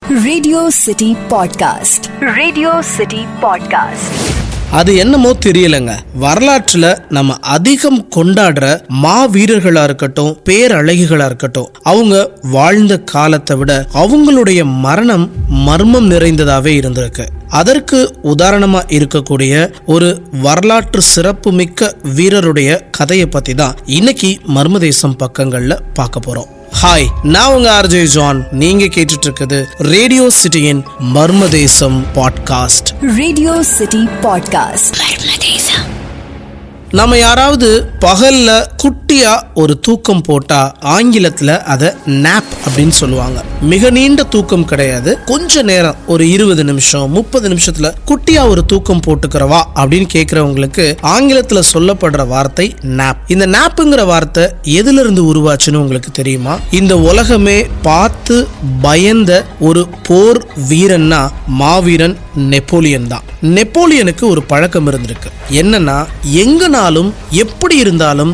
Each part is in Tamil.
Radio city podcast. Radio city podcast. அது என்னமோ தெரியலங்க, வரலாற்றுல நம்ம அதிகம் கொண்டாடுற மாவீரர்களா இருக்கட்டும், பேரழகிகளா இருக்கட்டும், அவங்க வாழ்ந்த காலத்தை விட அவங்களுடைய மரணம் மர்மம் நிறைந்ததாவே இருந்திருக்கு. அதற்கு உதாரணமா இருக்கக்கூடிய ஒரு வரலாற்று சிறப்பு மிக்க வீரருடைய கதையை பத்தி தான் இன்னைக்கு மர்மதேசம் பக்கங்கள்ல பார்க்க போறோம். ஹாய், நான் உங்க ஆர்ஜே ஜான். நீங்க கேட்டுட்டு இருக்குது ரேடியோ சிட்டியின் Marmadesam podcast. Radio city podcast. Marmadesam. நம்ம யாராவது பகல்ல குட்டியா ஒரு தூக்கம் போட்டா ஆங்கிலத்துல அத நாப் அப்படின்னு சொல்லுவாங்க. மிக நீண்ட தூக்கம் கிடையாது, கொஞ்ச நேரம், ஒரு 20 நிமிஷம் 30 நிமிஷத்துல குட்டியா ஒரு தூக்கம் போட்டுக்கிறவா அப்படின்னு கேக்குறவங்களுக்கு ஆங்கிலத்துல சொல்லப்படுற வார்த்தை நாப். இந்த நாப்புங்கிற வார்த்தை எதுல இருந்து உருவாச்சுன்னு உங்களுக்கு தெரியுமா? இந்த உலகமே பார்த்து பயந்த ஒரு போர் வீரன்னா மாவீரன் நெப்போலியன் தான். நெப்போலியனுக்கு ஒரு பழக்கம் இருந்திருக்கு. என்னன்னா, எங்கனாலும் எப்படி இருந்தாலும்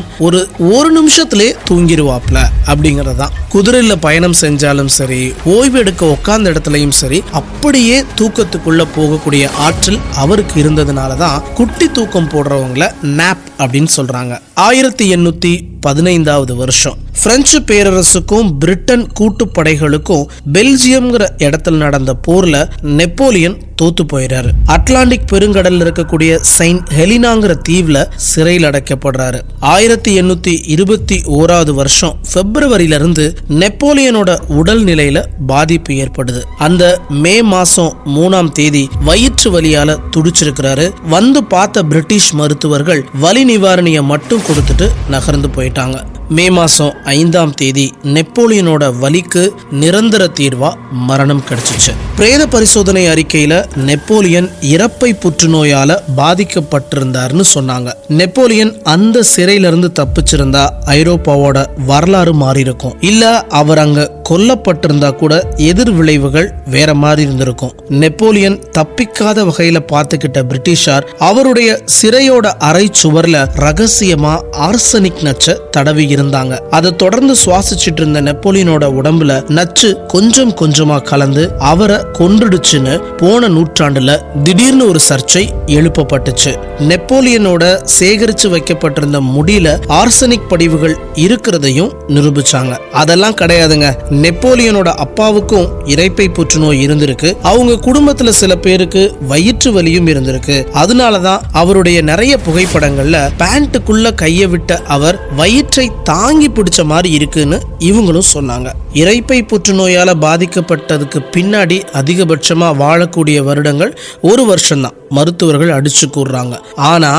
ஒரு நிமிஷத்திலே தூங்கிடுவாப்ல அப்படிங்கறதுதான். குதிரையில பயணம் செஞ்சாலும் சரி, ஓய்வு எடுக்க உட்கார்ந்த இடத்துலயும் சரி, அப்படியே தூக்கத்துக்குள்ள போகக்கூடிய ஆற்றல் அவருக்கு இருந்ததுனாலதான் குட்டி தூக்கம் போடுறவங்கள நாப் அப்படின்னு சொல்றாங்க. 1815 வருஷம் பிரெஞ்சு பேரரசுக்கும் பிரிட்டன் கூட்டுப்படைகளுக்கும் பெல்ஜியம்ங்கிற இடத்துல நடந்த போர்ல நெப்போலியன் தோத்து போயிறாரு. அட்லாண்டிக் பெருங்கடல்ல இருக்கக்கூடிய செயின்ட் ஹெலினாங்கிற தீவுல சிறையில் அடைக்கப்படுறாரு. 1821 வருஷம் பிப்ரவரியில இருந்து நெப்போலியனோட உடல் நிலையில பாதிப்பு ஏற்படுது. அந்த மே மாசம் 3ஆம் தேதி வயிற்று வலியால துடிச்சிருக்கிறாரு. வந்து பார்த்த பிரிட்டிஷ் மருத்துவர்கள் வலி நிவாரணியை மட்டும் கொடுத்துட்டு நகர்ந்து போயிட்டாங்க. மே மாசம் 5ஆம் தேதி நெப்போலியனோட வலிக்கு நிரந்தர தீர்வா மரணம் கிடைச்சிச்சு. பிரேத பரிசோதனை அறிக்கையில நெப்போலியன் இறப்பை புற்றுநோயால பாதிக்கப்பட்டிருந்தார்னு சொன்னாங்க. நெப்போலியன் அந்த சிறையிலிருந்து தப்பிச்சிருந்தா ஐரோப்பாவோட வரலாறு மாறி இருக்கும். இல்ல அவர் அங்க கொல்லப்பட்டிருந்தா கூட எதிர் விளைவுகள் வேற மாதிரி இருந்திருக்கும். நெப்போலியன் தப்பிக்காத வகையில பார்த்துக்கிட்ட பிரிட்டிஷார் அவருடைய சிறையோட அறை சுவர்ல ரகசியமா ஆர்சனிக் நச்ச தடவி இருந்தாங்க. அதை தொடர்ந்து சுவாசிச்சுட்டு இருந்த நெப்போலியனோட உடம்புல நச்சு கொஞ்சம் கொஞ்சமா கலந்து அவரை கொன்றுடுச்சுன்னு போன நூற்றாண்டுல திடீர்னு ஒரு சர்ச்சை எழுப்பப்பட்டுச்சு. நெப்போலியனோட சேகரிச்சு வைக்கப்பட்டிருந்த முடியில ஆர்சனிக் படிவுகள் இருக்கிறதையும் நிரூபிச்சாங்க. அதெல்லாம் கிடையாதுங்க, நெப்போலியனோட அப்பாவுக்கும் இரைப்பை புற்றுநோய் இருந்திருக்கு. அவங்க குடும்பத்துல சில பேருக்கு வயிற்று வலியும் இருந்திருக்கு. அதனாலதான் அவருடைய நிறைய புகைப்படங்கள்ல பேண்ட்டுக்குள்ள கைய விட்ட அவர் வயிற்றை தாங்கி பிடிச்ச மாதிரி இருக்குன்னு இவங்களும் சொன்னாங்க. இரைப்பை புற்றுநோயால பாதிக்கப்பட்டதுக்கு பின்னாடி அதிகபட்சமா வாழக்கூடிய வருடங்கள் 1 வருஷம்தான் மருத்துவர்கள் அடிச்சு கூறுறாங்க. ஆனா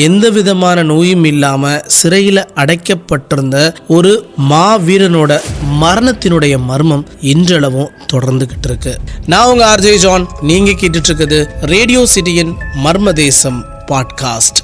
எந்த விதமான நோயும் இல்லாம சிறையில அடைக்கப்பட்டிருந்த ஒரு மாவீரனோட மரணத்தினுடைய மர்மம் இன்றளவும் தொடர்ந்துகிட்டு இருக்கு. நான் உங்க ஆர்ஜே ஜான். நீங்க கேட்டுட்டு இருக்குது ரேடியோ சிட்டியின் மர்மதேசம் பாட்காஸ்ட்.